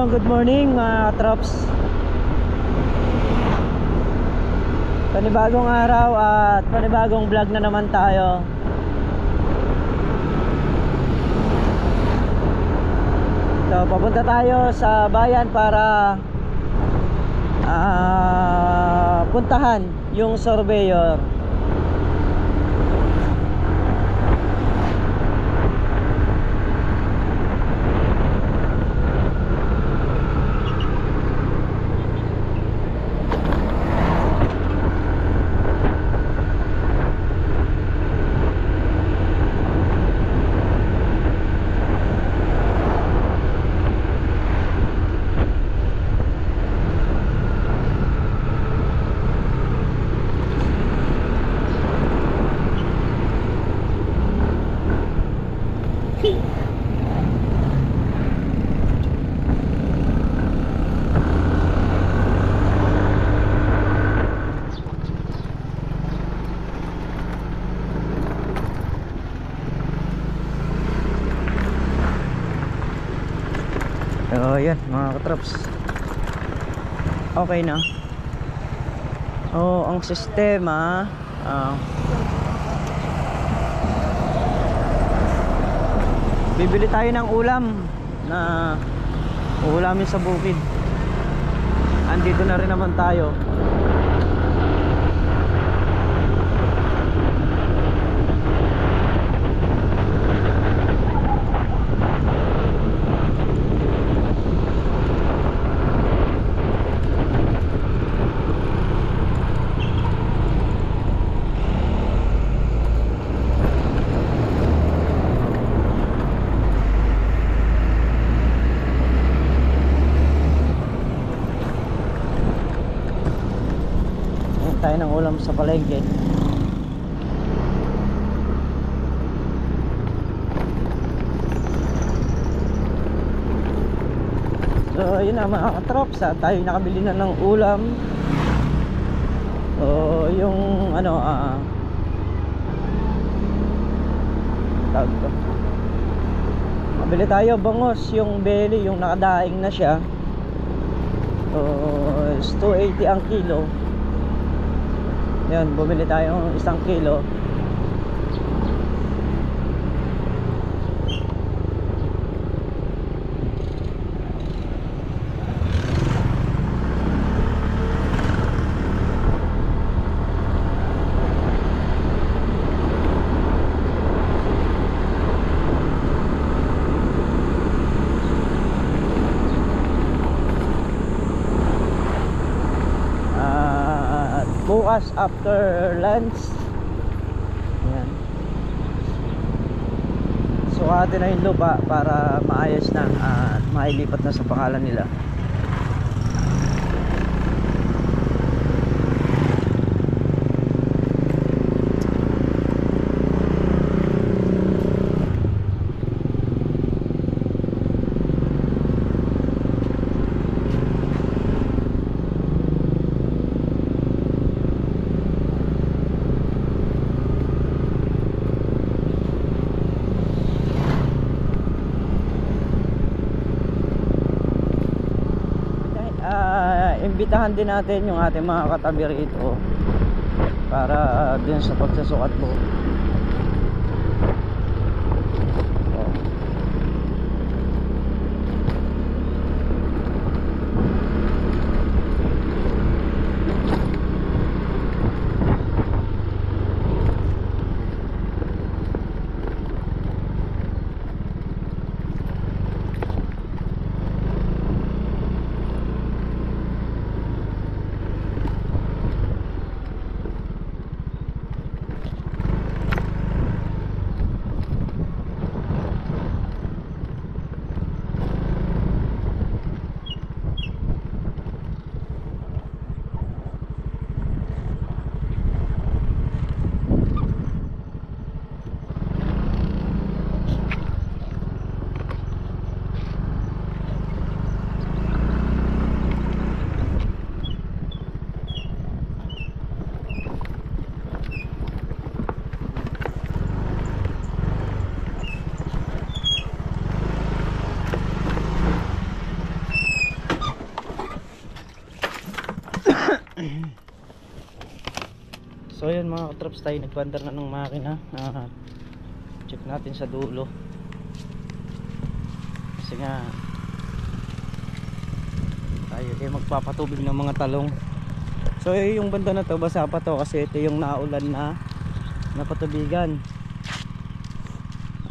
good morning mga trops. Panibagong araw at panibagong vlog na naman tayo. So, papunta tayo sa bayan para puntahan yung surveyor. So yan mga katrops, okay na. Ang sistema bibili tayo ng ulam na uulamin sa bukid. Andito na rin naman tayo. Tayo ng ulam sa palengke. So yun na mga katrops, tayo nakabili na ng ulam. So yung tawag to, nabili tayo bangos, yung belly, yung nakadaing na siya. So is 280 ang kilo. Yan, bumili tayo ng 1 kilo. Bukas after lunch, yan, sukatin na yung lupa para maayos na at mailipat na sa pangalan nila. Imbitahan din natin yung ating mga katabi rito para din sa pagsusukat mo. So yun mga katraps, tayo nagpandar na ng makina. Check natin sa dulo kasi nga tayo magpapatubig ng mga talong. So yung banda na to basa pa to kasi ito yung naulan na napatubigan.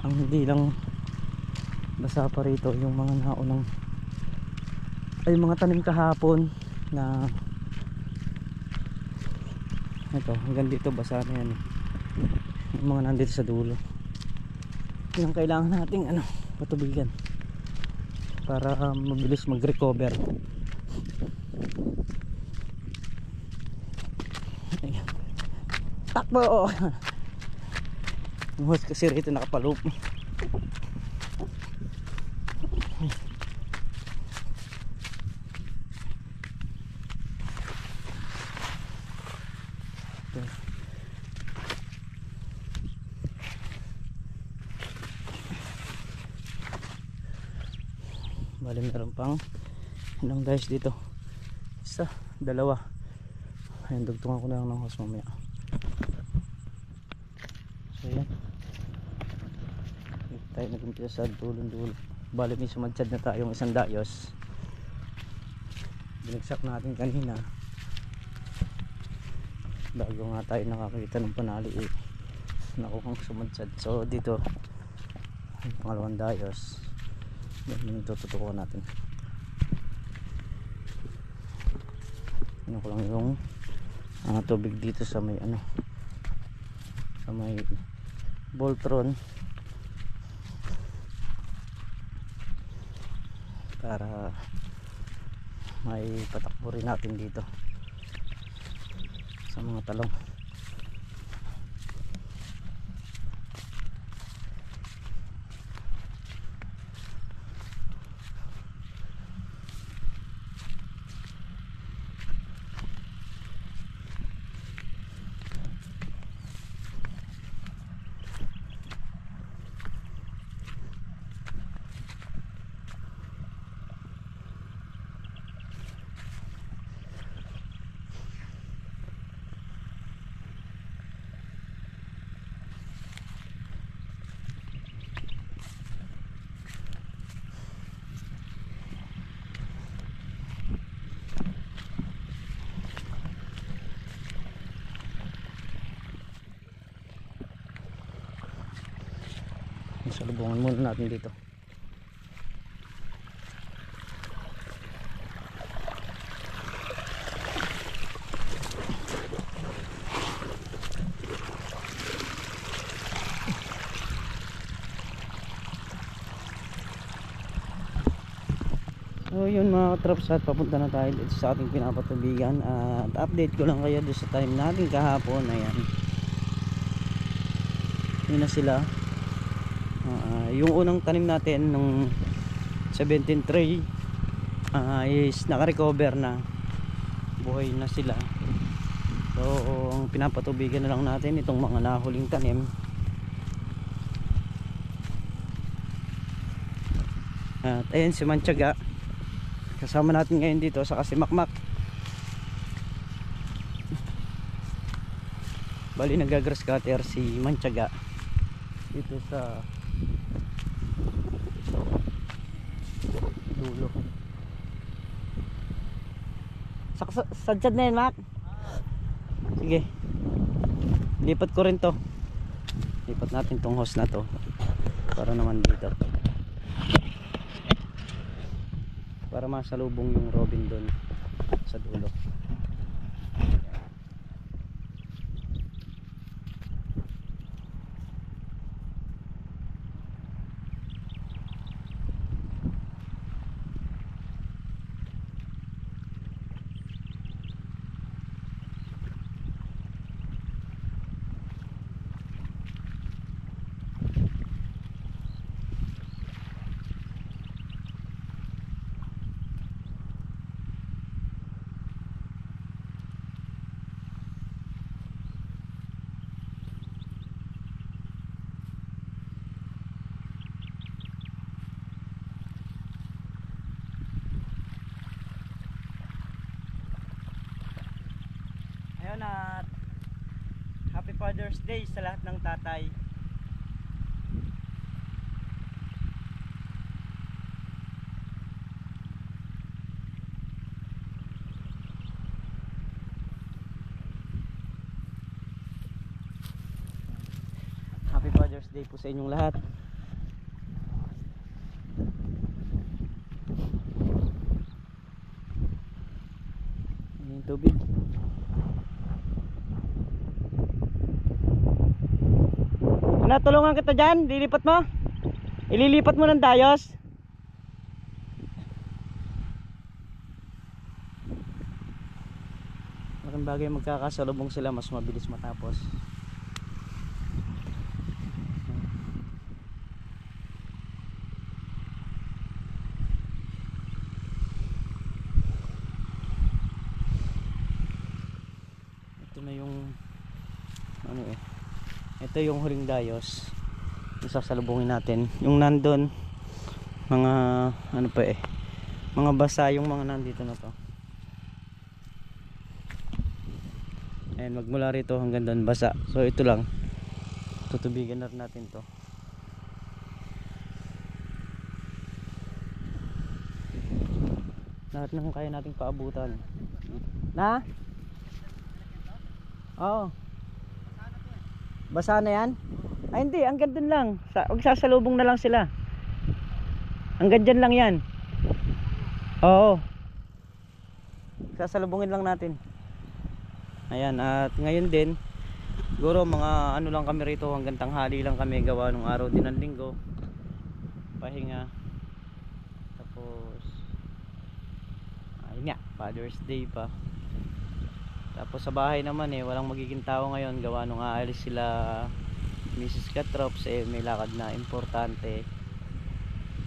Ang hindi lang basa pa rito yung mga naunang ay mga tanim kahapon na ito hanggang dito basa na yan yung mga nandito sa dulo. Yung kailangan nating patubigan para mabilis mag-recover. Ayan. Takbo! Muhos kasi rito nakapaloop. Bali meron pang ilang guys dito, isa, dalawa. Ayan, dugtungan ko na lang ng hose mamaya. So yan, dito tayo nag-umpisa sa dulong-dulo. Bali may sumadsad na tayong isang dayos, binagsak natin kanina bago nga tayo nakakita ng panali nakukang sumadsad. So dito yung pangalawang dayos, yan yung tututukan natin. Ano ko lang yung tubig dito sa may sa may Voltron para may patakbo rin natin dito sa mga talong. Salubungan muna natin dito. So yun mga katraps, at papunta na tayo dito sa ating pinapatubigan. At update ko lang kayo doon sa time natin kahapon. Ayan, yun na sila. Yung unang tanim natin nung 17 tray is naka-recover na, buhay na sila. So ang pinapatubigan na lang natin itong mga nahuling tanim. At ayan si Mantsaga kasama natin ngayon dito, saka si Makmak. Bali nagagrass cutter si Mantsaga dito sa dulo. Sadsad na yun, Mak. Sige, lipat ko rin to, lipat natin tong hose na to para naman dito, para masalubong yung robin doon sa dulo. Ayun, at Father's Day sa lahat ng tatay. Happy Father's Day po sa inyong lahat. Yung tubig. Natulungan kita dyan, lilipat mo. Ililipat mo ng dayos. Malaking bagay magkakasalubong sila, mas mabilis matapos. Ito na yung ano eh. Ito yung huling dayos. Sasalubungin natin. Yung nandun mga ano pa eh. Mga basa yung mga nandito na to. Ayan, magmula rito hanggang doon basa. So ito lang. Tutubigan na natin to. Lahat ng kaya nating paabutan. Na? Oo. Basa na yan? Ay hindi, hanggang dun lang. Magsasalubong na lang sila. Hanggang dyan lang yan. Oo. Sasalubungin lang natin. Ayan, at ngayon din siguro mga ano lang kami rito, hanggang tanghali lang kami, gawa nung araw din ng linggo. Pahinga. Tapos ayun nga, Father's Day pa. Tapos sa bahay naman eh, walang magiging tao ngayon, gawa nung aalis sila Mrs. Katrops eh, may lakad na importante.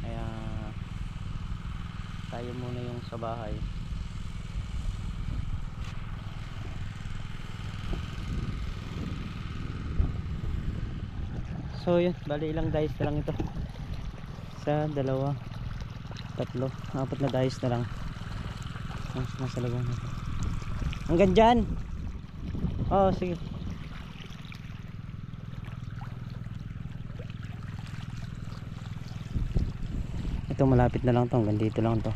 Kaya tayo muna yung sa bahay. So yun, bali ilang dice na lang ito. Isa, dalawa, tatlo, apat na dice na lang. Nasa lagong na ito. Hanggang dyan. Oo, sige. Ito malapit na lang to, hanggang dito lang to.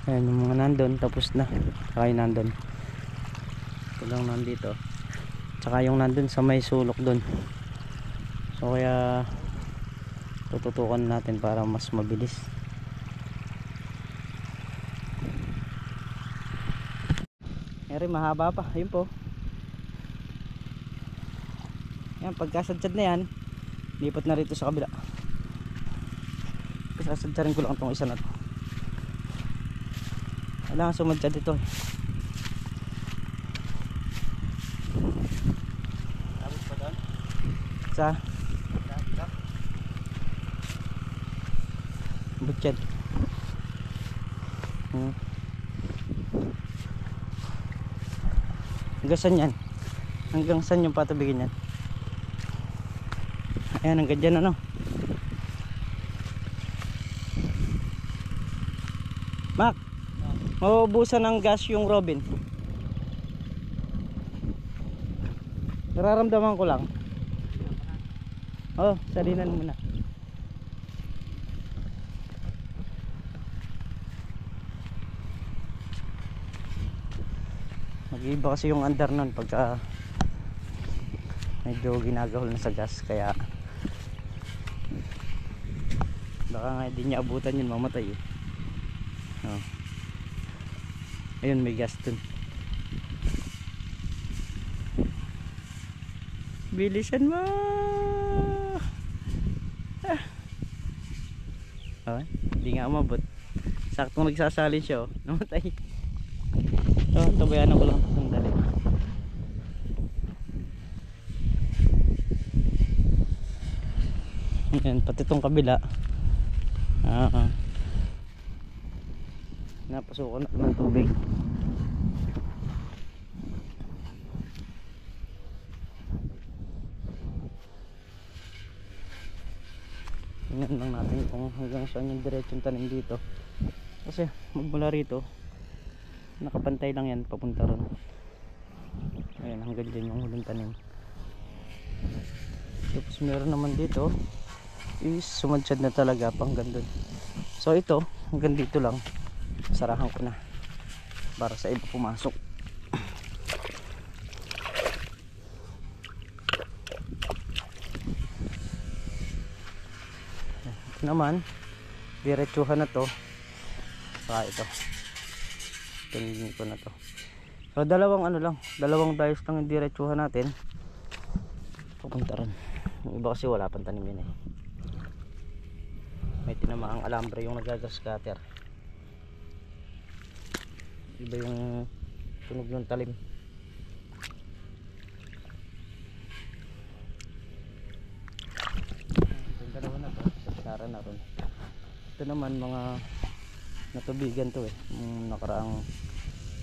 Ayan yung mga nandun, tapos na. Saka yung nandun. Ito lang nandito. Tsaka yung nandun sa may sulok dun. So kaya tututukan natin para mas mabilis. Eri mahaba pa, ayun po. Yan, pagkasadsad na yan, lipat na rito sa kabila. Sasadsarin ko lang itong isa na to. Kailangan sumadsad ito. Tapos pa doon? Sa? Butsyad. Hanggang saan yan? Hanggang saan yung patubigin yan? Ayan, hanggang dyan ano. Mac, mauubusan ng gas yung Robin. Nararamdaman ko lang. Oh, salinan muna. Mag-iba kasi yung andar nun pagka medyo ginagahol na sa gas, kaya baka nga hindi niya abutan yun, mamatay eh. Oh. Ayun, may gas dun. Bilisan mo. Hindi nga umabot. Saktong nagsasalin siya oh. Namatay. So, tabayan ko lang ng dali. Ayan, pati itong kabila. Napasukan na ng tubig. Tingnan lang natin kung hanggang saan yung diretsong tanim dito. Kasi magmula rito nakapantay lang yan papunta ron. Ayan, hanggang dyan yung huling tanim. Tapos meron naman dito is sumadsad na talaga hanggang doon. So ito hanggang dito lang, sarahan ko na para sa iba pumasok. Ito naman diretsuhan na to. Saka ito tingin ko na to. So dalawang ano lang, dalawang dice lang yung diretsuhan natin papunta ron. Yung iba kasi wala pang tanim yun eh. May tinamaang alambre yung nagagas cutter. Iba yung tunog ng talim. Yung dalawa na to sa pinara na ron. Ito naman mga natubigan to eh. Nakaraang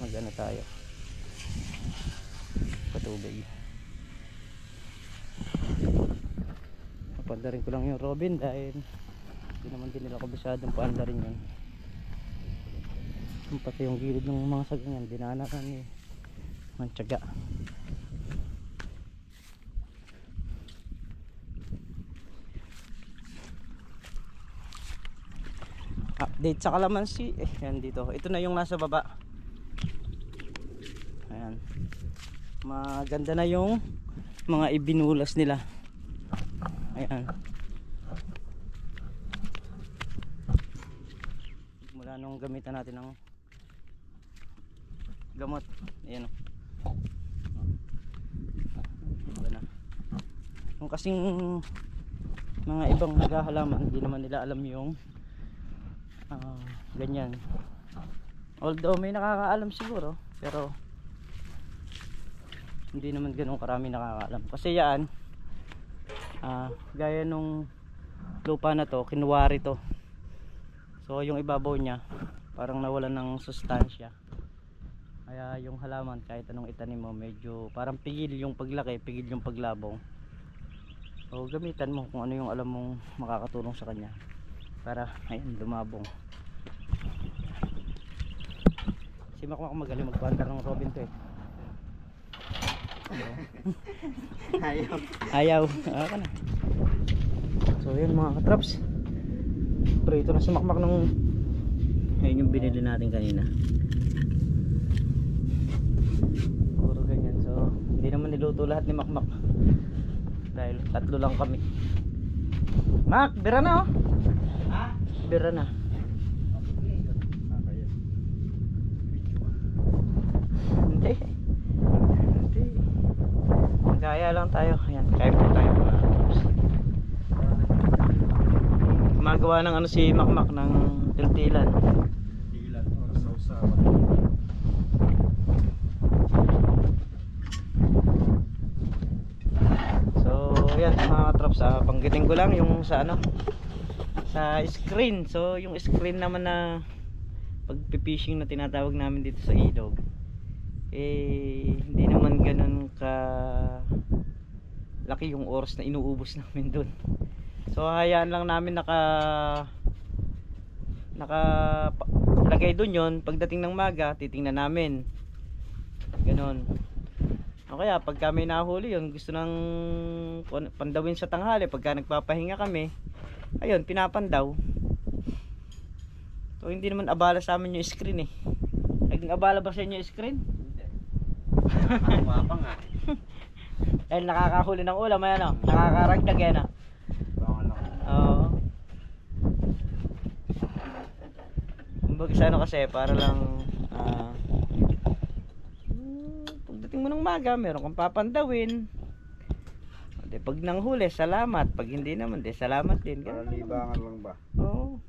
magana tayo patubig. Napandarin ko lang yung robin dahil hindi naman din nila kabisadong paandarin yun. Pati yung gilid ng mga sagangan dinanakan eh, mantsaga. Update sa kalamansi eh, yan dito. Ito na yung nasa baba. Ayan, maganda na yung mga ibinulas nila. Ayan, mula nung gamitan natin ng gamot. Ayan o, na. Kung kasing mga ibang naghahalaman hindi naman nila alam yung ganyan. Although may nakakaalam siguro, pero hindi naman ganun karami nakakaalam. Kasi yan gaya nung lupa na to, kinuwari to. So yung ibabaw niya parang nawalan ng sustansya. Kaya yung halaman kahit anong itanim mo medyo parang pigil yung paglaki, pigil yung paglabong. So gamitan mo kung ano yung alam mong makakatulong sa kanya para ayun lumabong. Si Makmak magaling magpandar ng robin to eh. Ayaw ka na. So yun mga katraps, pero ito na si Makmak nung ayun yung binili natin kanina. Puro ganyan. So hindi naman niluto lahat ni Makmak dahil tatlo lang kami. Mak, bira na oh. Ha? Bira na. Hindi. Magkaya lang tayo. Ayan, kaya po tayo. Gumagawa ng ano si Makmak ng tiltilan. Tiltilan o sausawan. So, ayan mga katraps, banggitin ko lang yung sa ano, sa screen. So, yung screen naman na pagpipishing na tinatawag namin dito sa ilog, eh hindi naman ganun ka laki yung oras na inuubos namin dun. So hayaan lang namin naka lagay dun yon. Pagdating ng maga titingnan namin ganun. O kaya pagka may nahuli yun, gusto ng pandawin sa tanghali, pagka nagpapahinga kami, ayun pinapandaw. So hindi naman abala sa amin yung screen eh. Naging abala ba sa inyo yung screen? Mapa nga. Dahil nakakahuli ng ulam, ayan o, nakakaragdag yan o. Oo. Kumbaga sa ano kasi, para lang pagdating mo ng maga, meron kang papandawin. De, pag nanghuli, salamat. Pag hindi naman, de, salamat din. Para libangan lang ba? Oo.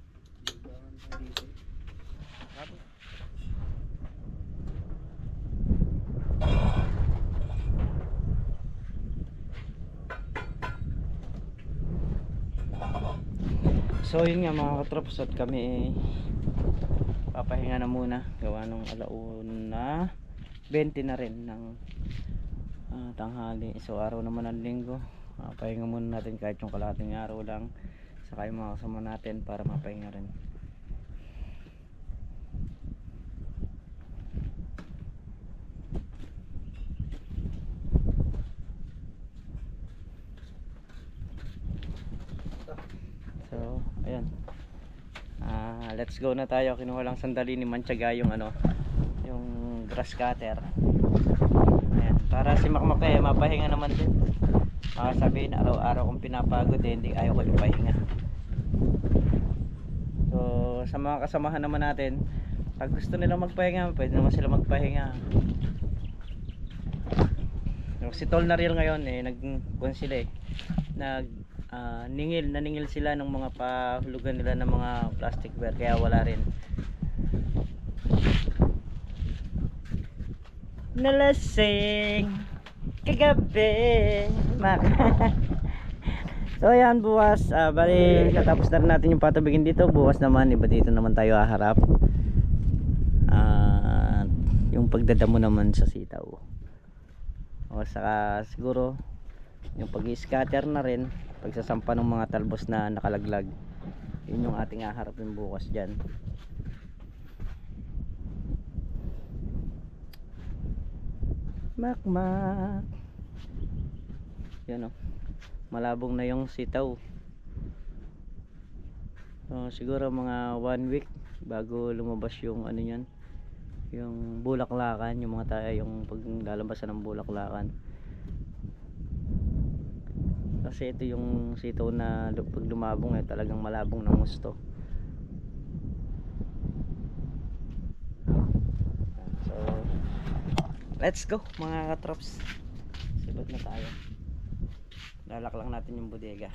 So yun nga mga katrops, at kami papahinga na muna, gawa nung 1:20 na rin ng tanghali. So araw naman ng linggo, pahinga muna natin kahit yung kalahating araw lang, saka yung mga kasama natin para mapahinga rin. Let's go na tayo. Kinuha lang sandali ni Manchaga yung ano, yung grass cutter. Ayan, para si Makmak mapahinga naman din. Baka sabihin araw-araw kong pinapagod hindi ayaw ko ipahinga. So sa mga kasamahan naman natin, pag gusto nila magpahinga, pwede naman sila magpahinga. Si Tol na real ngayon nagkuhan sila naningil sila ng mga pahulugan nila ng mga plasticware, kaya wala rin. Nalasing kagabi so ayan, bukas bali katapos na rin natin yung patubigin dito. Bukas naman iba dito naman tayo haharap, yung pagdadamo naman sa sitaw, o saka siguro yung pag-i-scatter na rin, pagsasampa ng mga talbos na nakalaglag. Yun yung ating haharapin bukas dyan. Makmak, yan o, malabong na yung sitaw. So, siguro mga 1 week bago lumabas yung ano yan, yung bulaklakan, yung mga tayo, yung paglalabasan ng bulaklakan. Kasi ito yung sitaw na pag lumabong talagang malabong ng gusto. So let's go mga katrops, sibot na tayo. Lalak lang natin yung bodega.